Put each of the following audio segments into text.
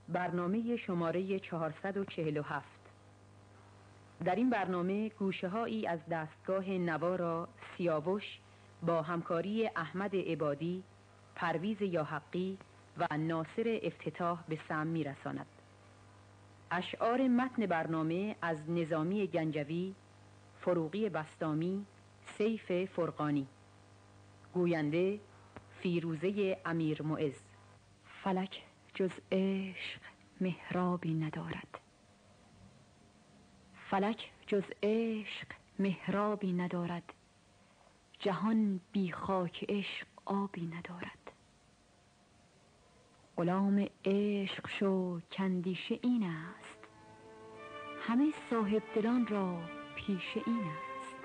برنامه شماره 447. در این برنامه گوشه‌هایی از دستگاه نوا را سیاوش با همکاری احمد عبادی، پرویز یاحقی و ناصر افتتاح به سمع می‌رساند. اشعار متن برنامه از نظامی گنجوی، فروغی بسطامی، سیف فرقانی. گوینده فیروزه امیرمعز. فلک جز عشق محرابی ندارد. فلک جز عشق محرابی ندارد. جهان بی خاک عشق آبی ندارد. غلام عشق شو کاندیشه این است، همه صاحب دلان را پیشه این است.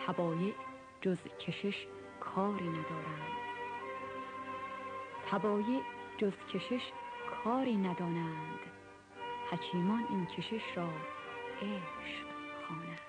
طبایع جز کشش کاری ندارند. طبایع جز کشش کاری ندانند. حکیمان این کشش را عشق خوانند.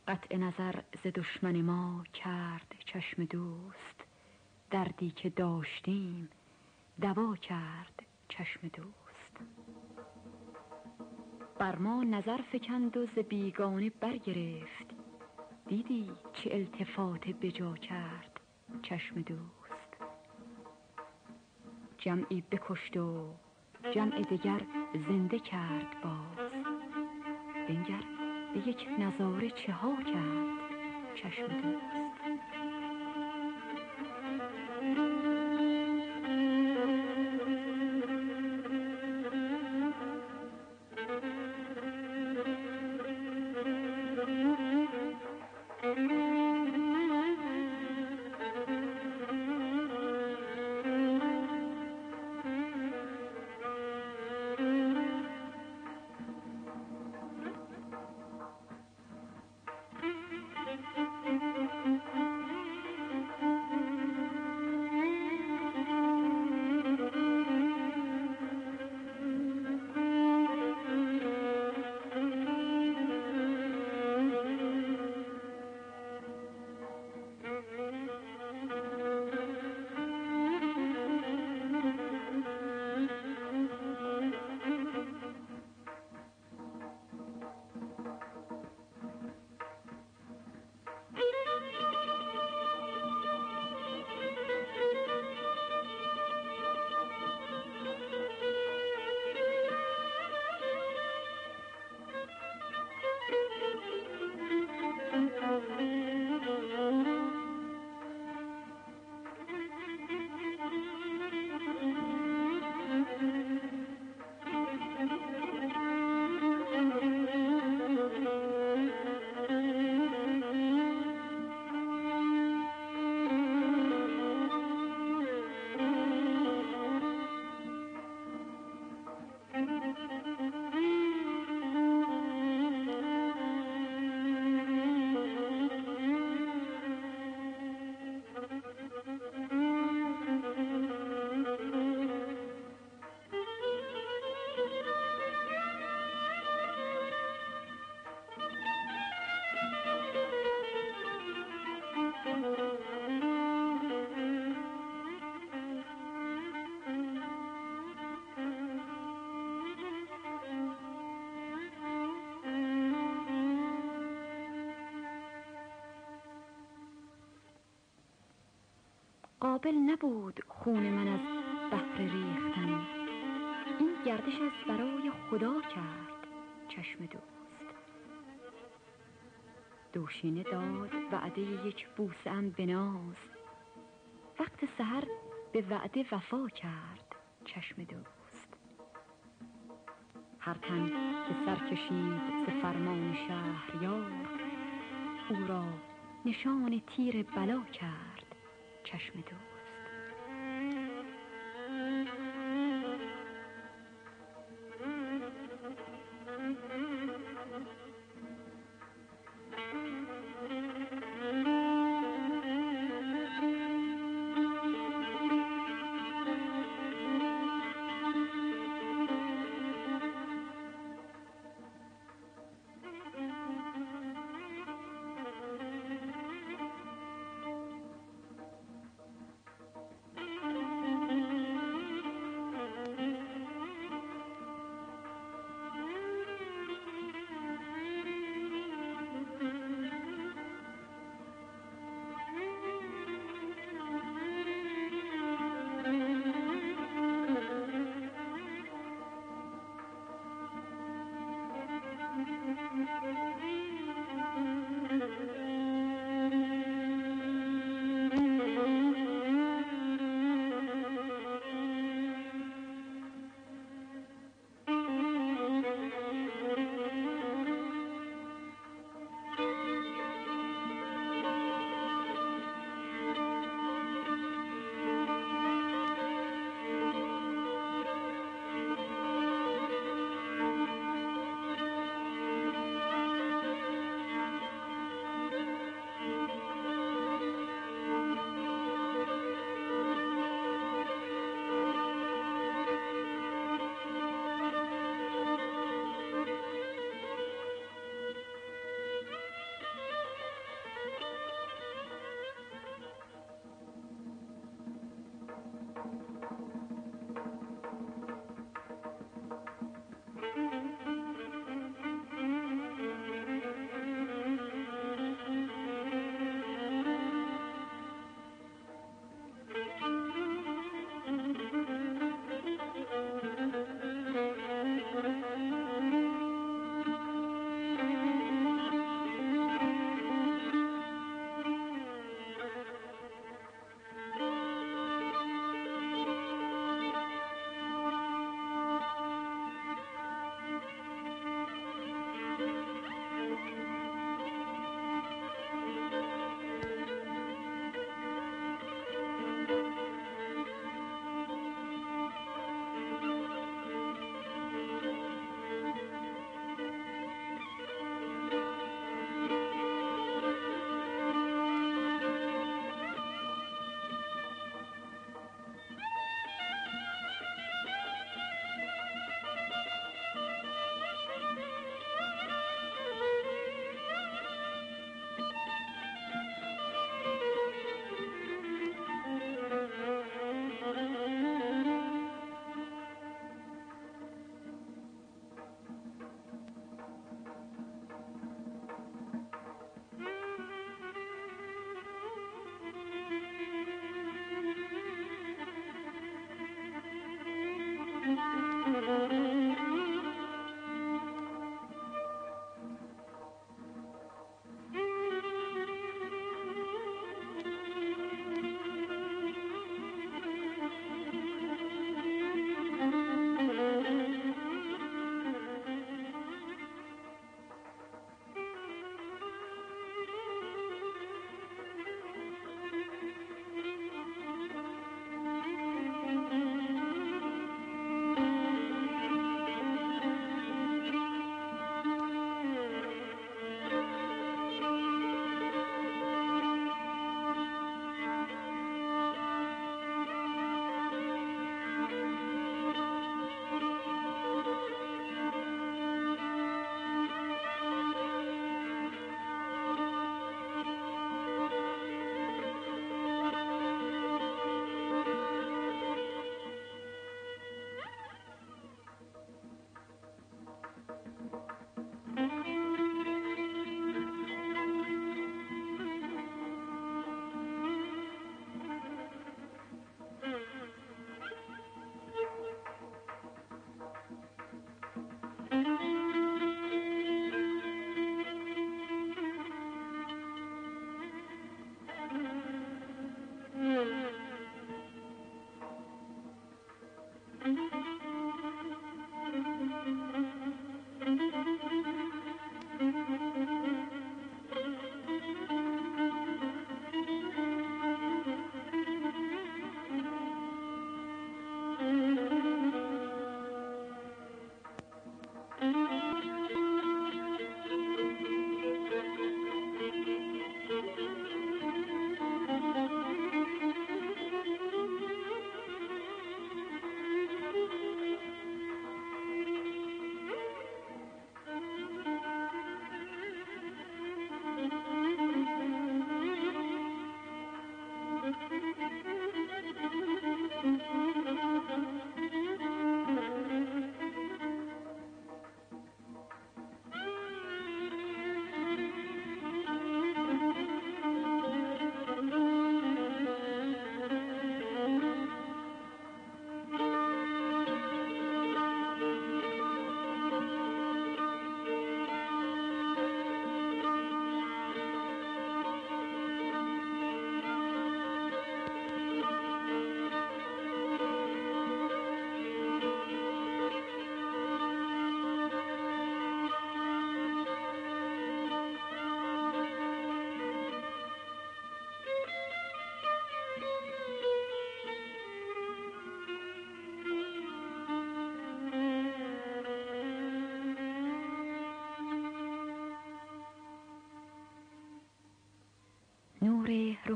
قطع نظر ز دشمن ما کرد چشم دوست. دردی که داشتیم دوا کرد چشم دوست. بر ما نظر فکند و ز بیگانه برگرفت. دیدی چه التفات بجا کرد چشم دوست. جمعی بکشت و جمع دگر زنده کرد باز. بنگر به یک نظاره چه ها کرد چشم دوست. قابل نبود خون من از بحر ریختن. این گردش از برای خدا کرد چشم دوست. دوشینه داد وعده یک بوسه ام به ناز، وقت سحر به وعده وفا کرد چشم دوست. هر تن که سر کشید ز فرمان شهریار، او را نشان تیر بلا کرد چشم دوست.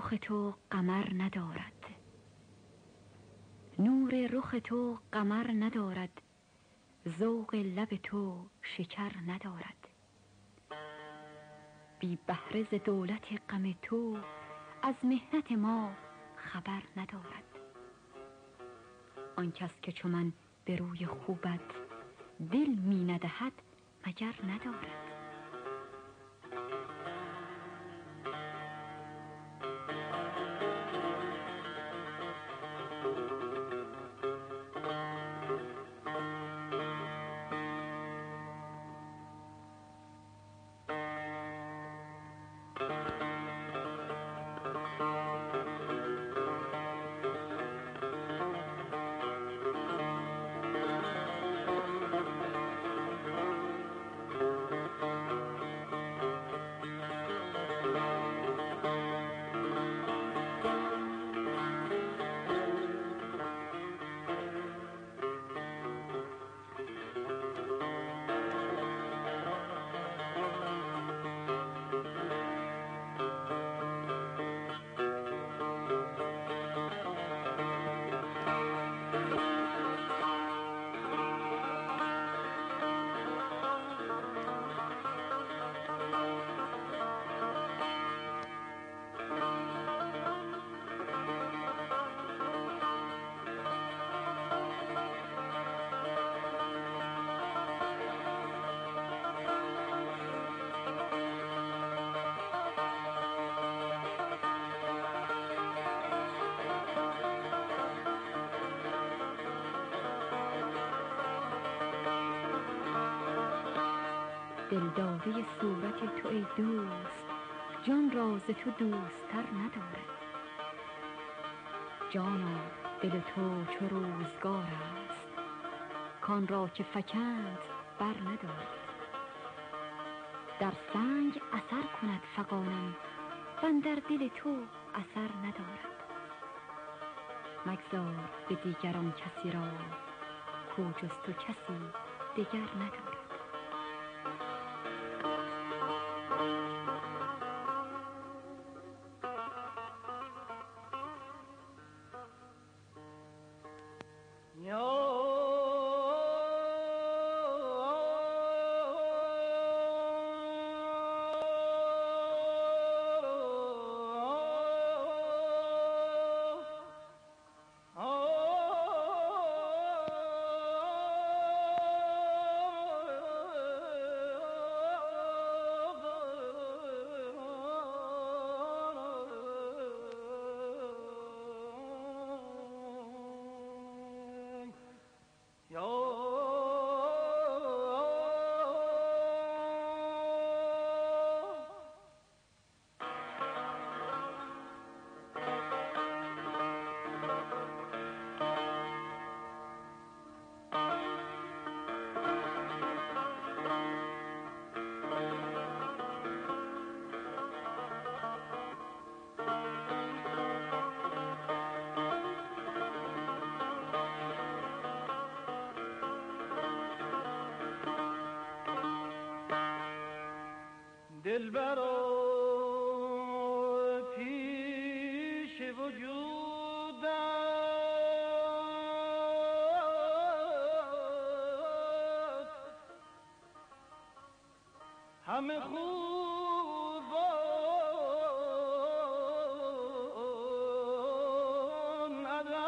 رخ تو قمر ندارد، نور رخ تو قمر ندارد، ذوق لب تو شکر ندارد. بی بهره ز دولت غم تو، از محنت ما خبر ندارد. آن کس که چو من به روی خوبت، دل می ندهد مگر ندارد. دلداده صورت تو ای دوست، جان را ز تو دوستر ندارد. جانا دل تو چو روزگار است، کان را که فکند بر ندارد. در سنگ اثر کند فغانم، واندر دل تو اثر ندارد. مگذار به دیگران کسی را، کو جز تو کسی دگر ندارد. دلبرا پیش وجودت همه خوبان ادم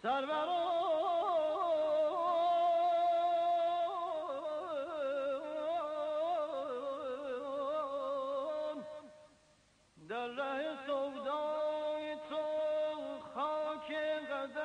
سروران در ره سودای تو خاک قدم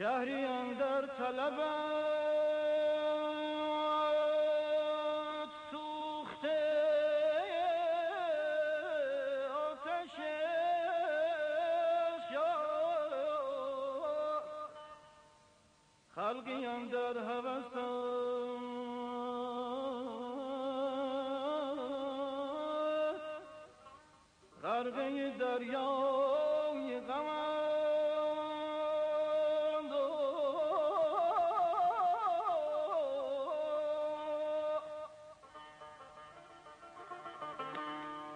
شهری اندر طلبت سوخته آتش خلقی اندر هوسان غرقه دریای غمند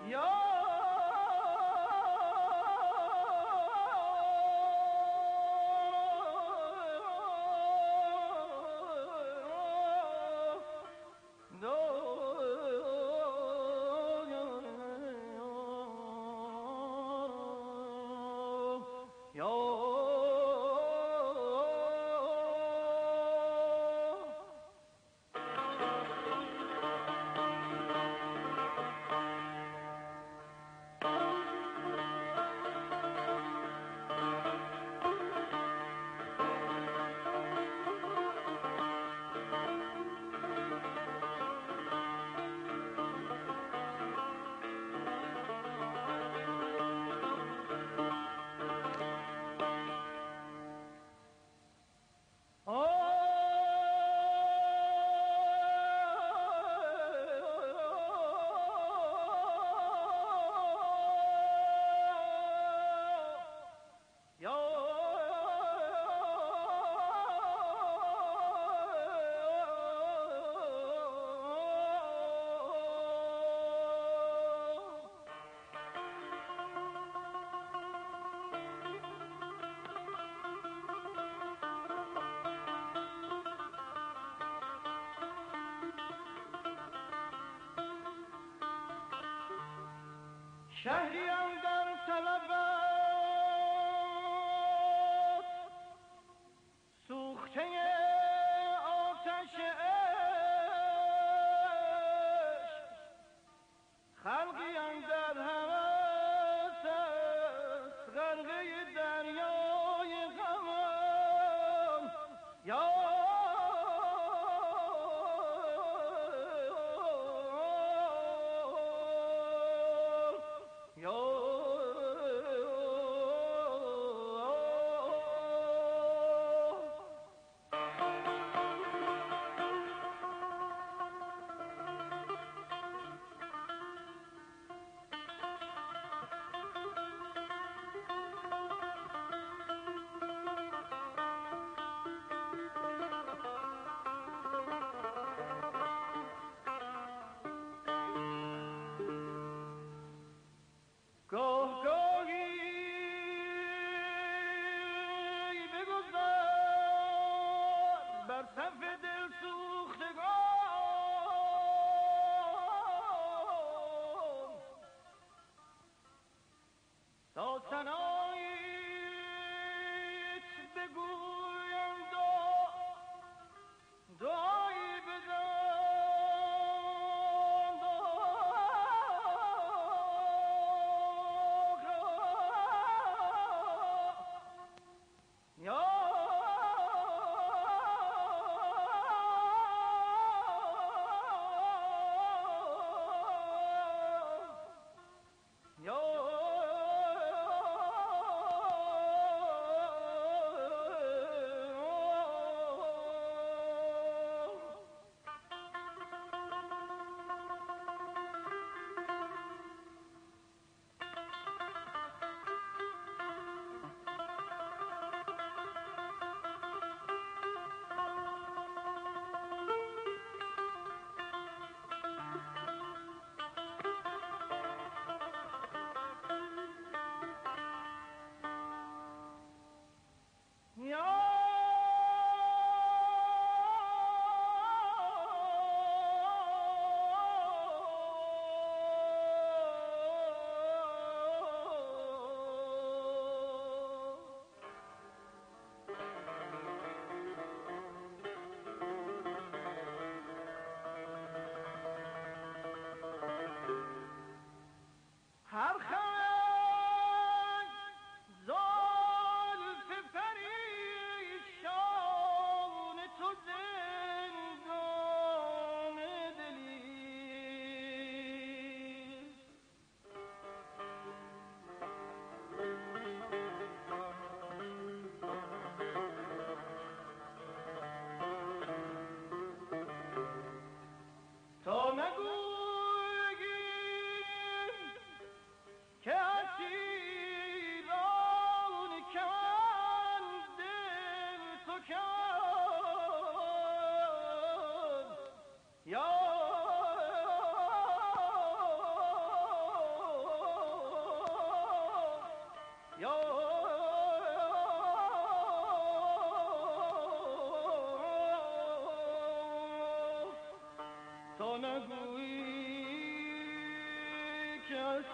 یا شهری اندر طلبت سوخته آتش عشق خلقی اندر هوس است غرقه دریای غمم یا گاه گاهی بگذر بر صف دل سوختگان تا ثناییت بگویند و دعایی بزند یا یا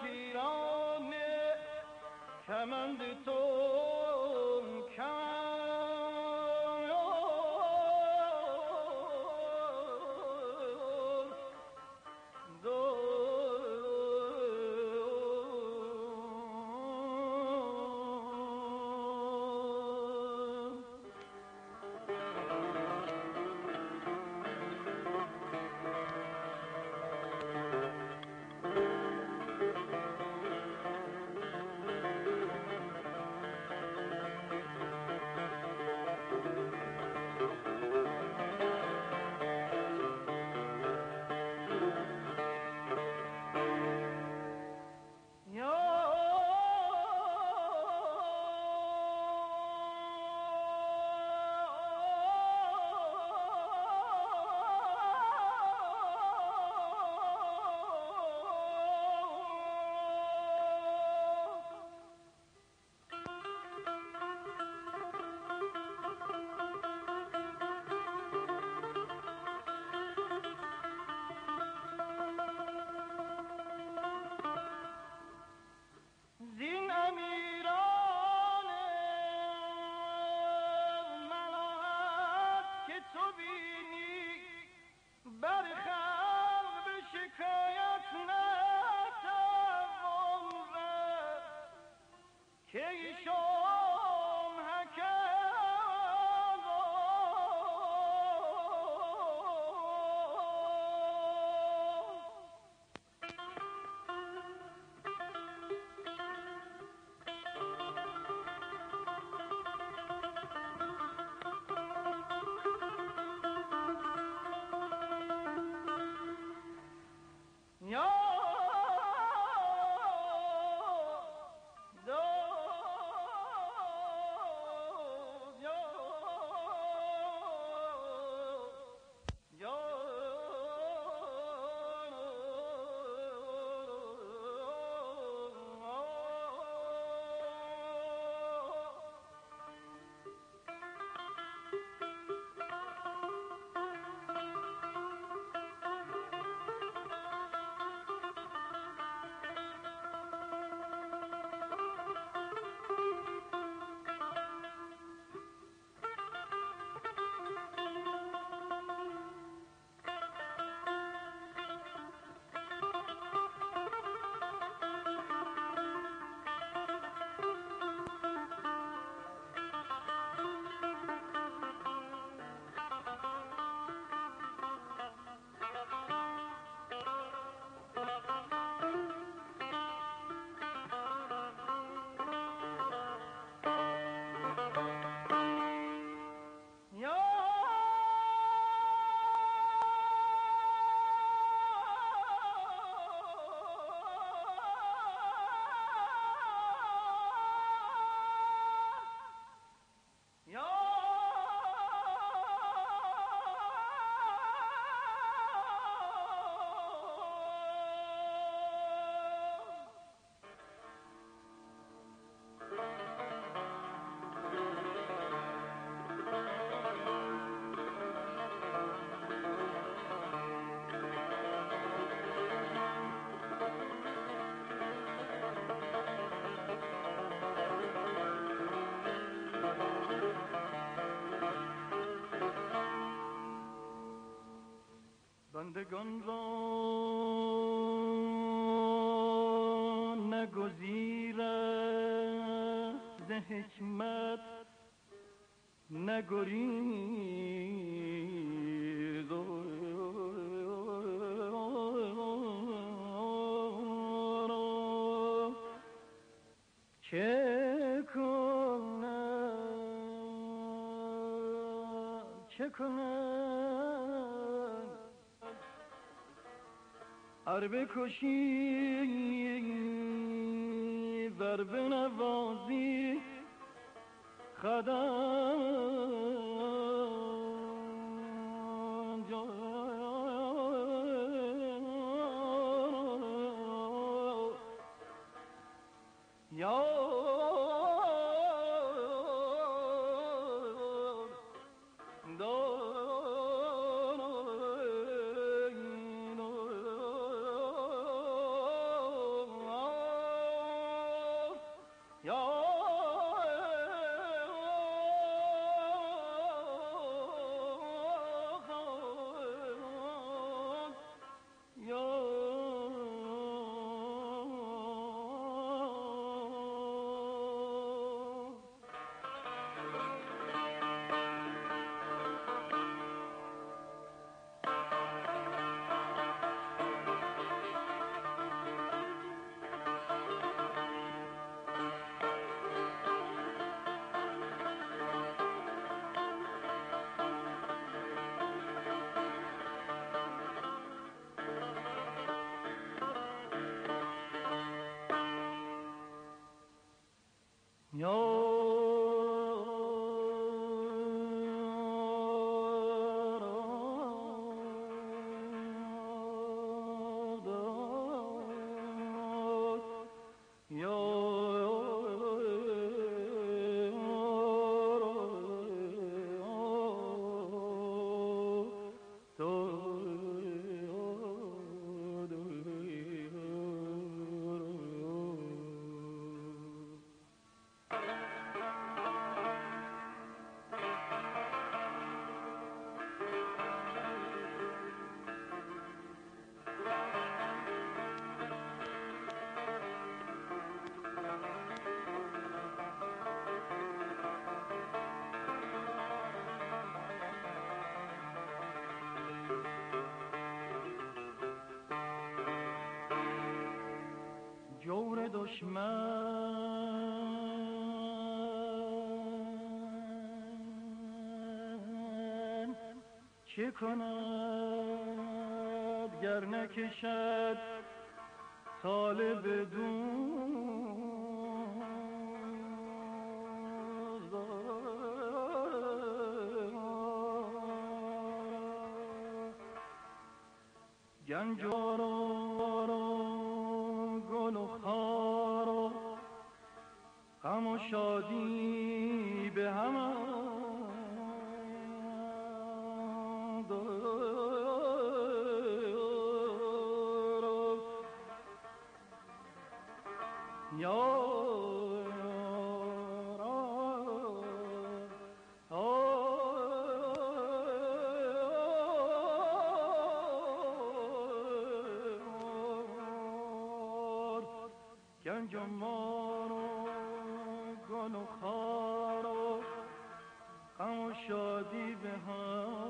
اسیران کمند تو بندگان را نگزیرد ز حکمت نگریز چه کنند ار بکشی ور بنوازی خداوند یا جور دشمن چه کند گر نکشد سال بدون گنج و گل و خار و غم و شادی به هم گنج و مار و گل و خار و غم و شادی به هم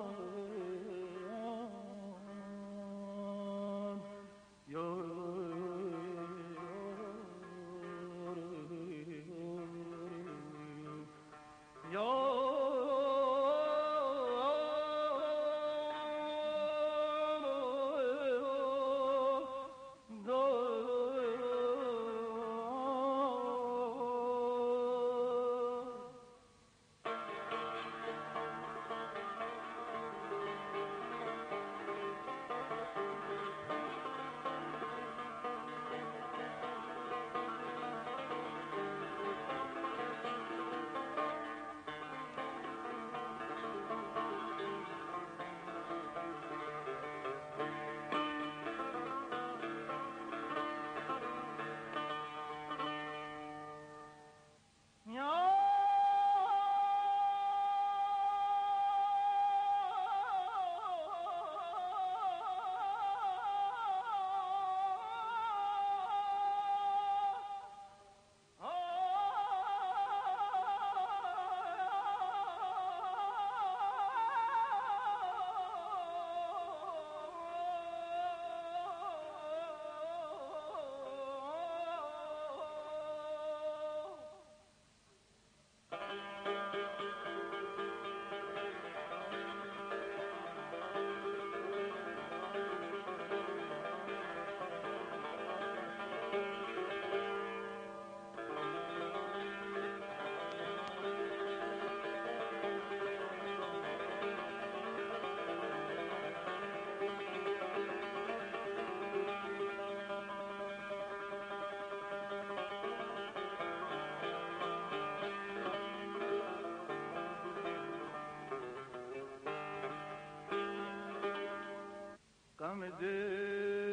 غم دل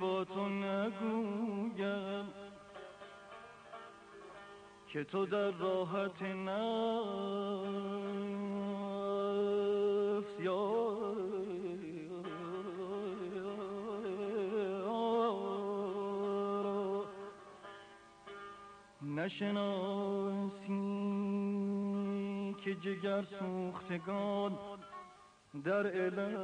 با تو نگویم که تو در راحت نفس نشناسی که جگر سوختگان در علل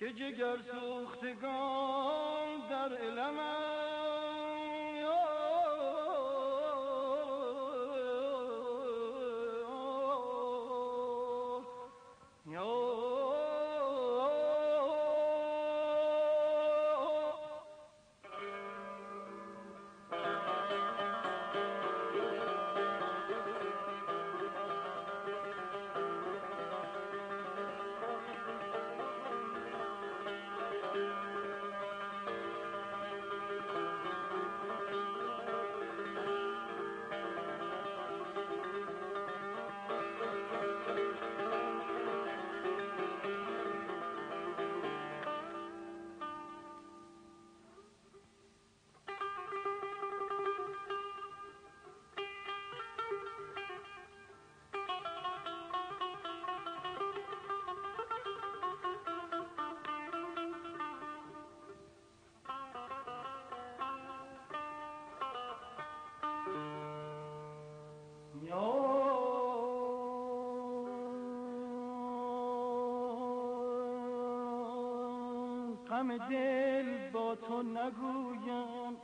که جگر سوختگان در علمم غم دل با تو نگویم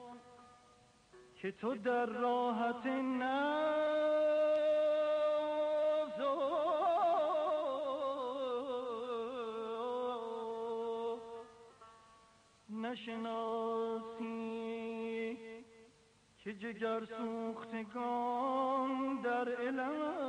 که تو در راحت نفس نشناسی که جگر سوختگان در علم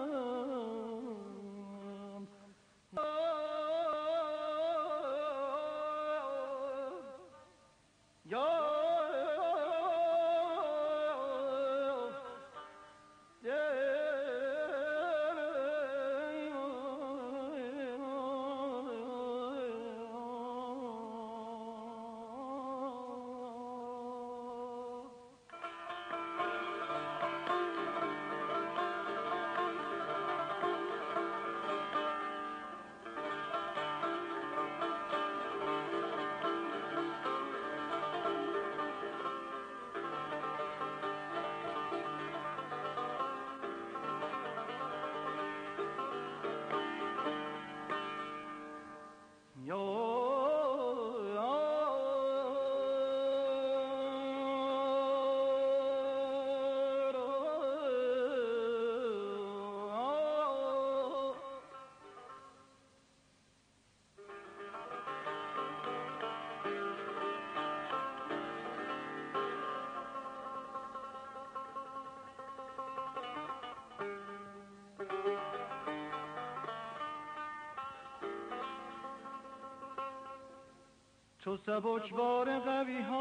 تو سبکبار قوی حال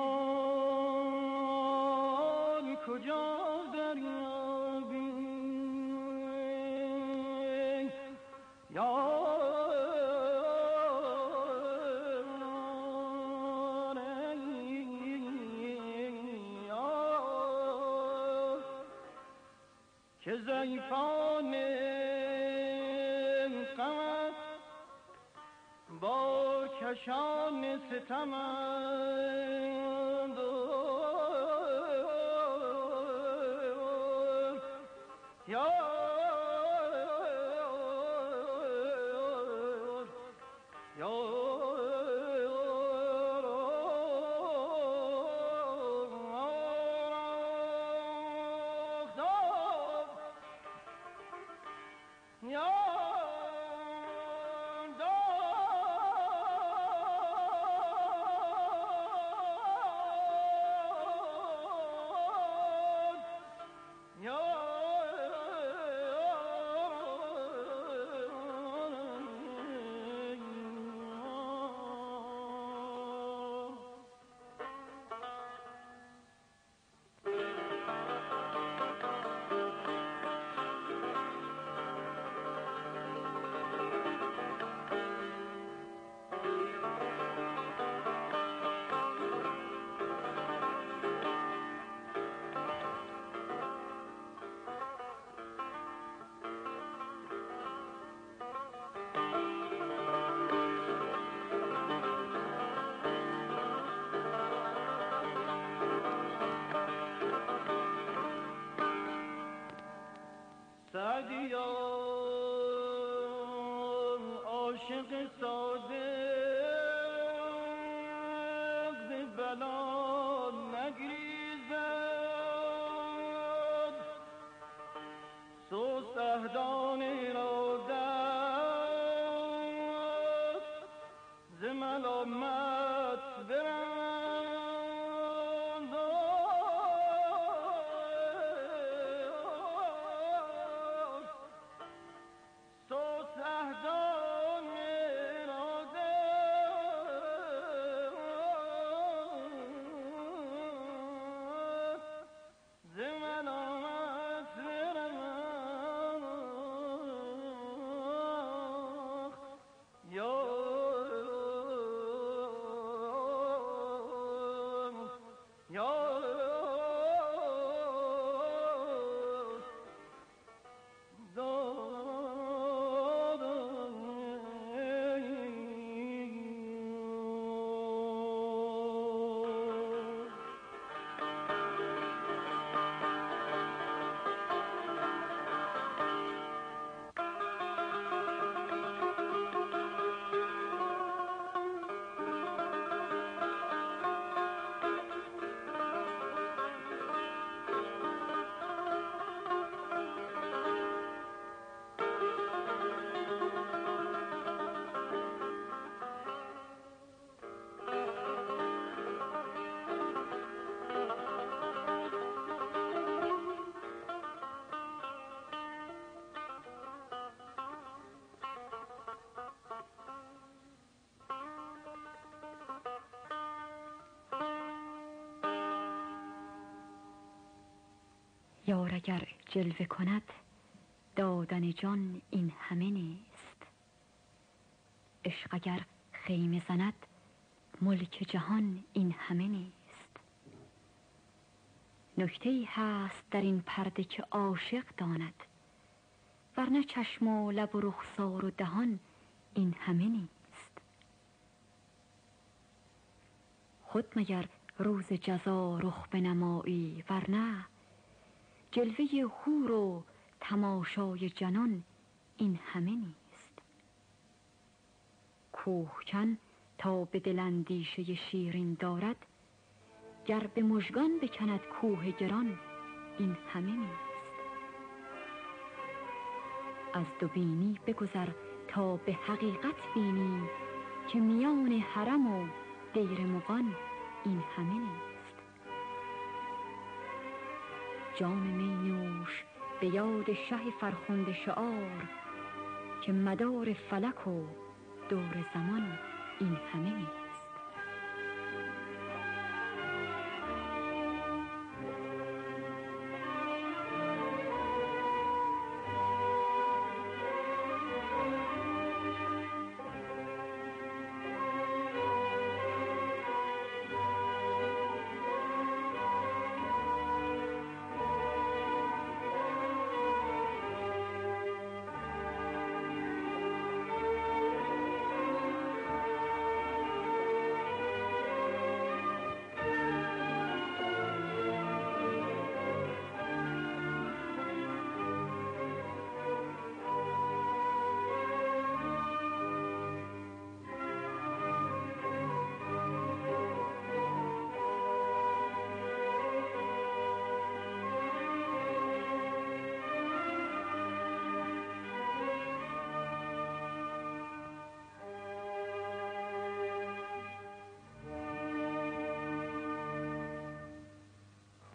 کجا دریابی یا که ضعیفان غمت با کشان ستمند یا سعدیان عاشق ساده ملامت برند سوس اهدان اراده ز ملامت برند یا یار اگر جلوه کند دادن جان این همه نیست. عشق اگر خیمه زند ملک جهان این همه نیست. نکته‌ای هست در این پرده که عاشق داند، ورنه چشم و لب و رخسار و دهان این همه نیست. خود مگر روز جزا رخ بنمایی، ورنه جلوه حور و تماشای جنان این همه نیست. کوهکن تا به دل اندیشه شیرین دارد، گر به مژگان بکند کوه گران این همه نیست. از دو بینی بگذر تا به حقیقت بینی، که میان حرم و دیر مغان این همه نیست. جام می نوش به یاد شه فرخنده شعار، که مدار فلک و دور زمان این همه نیست.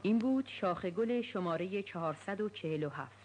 این بود شاخ گل شماره 447.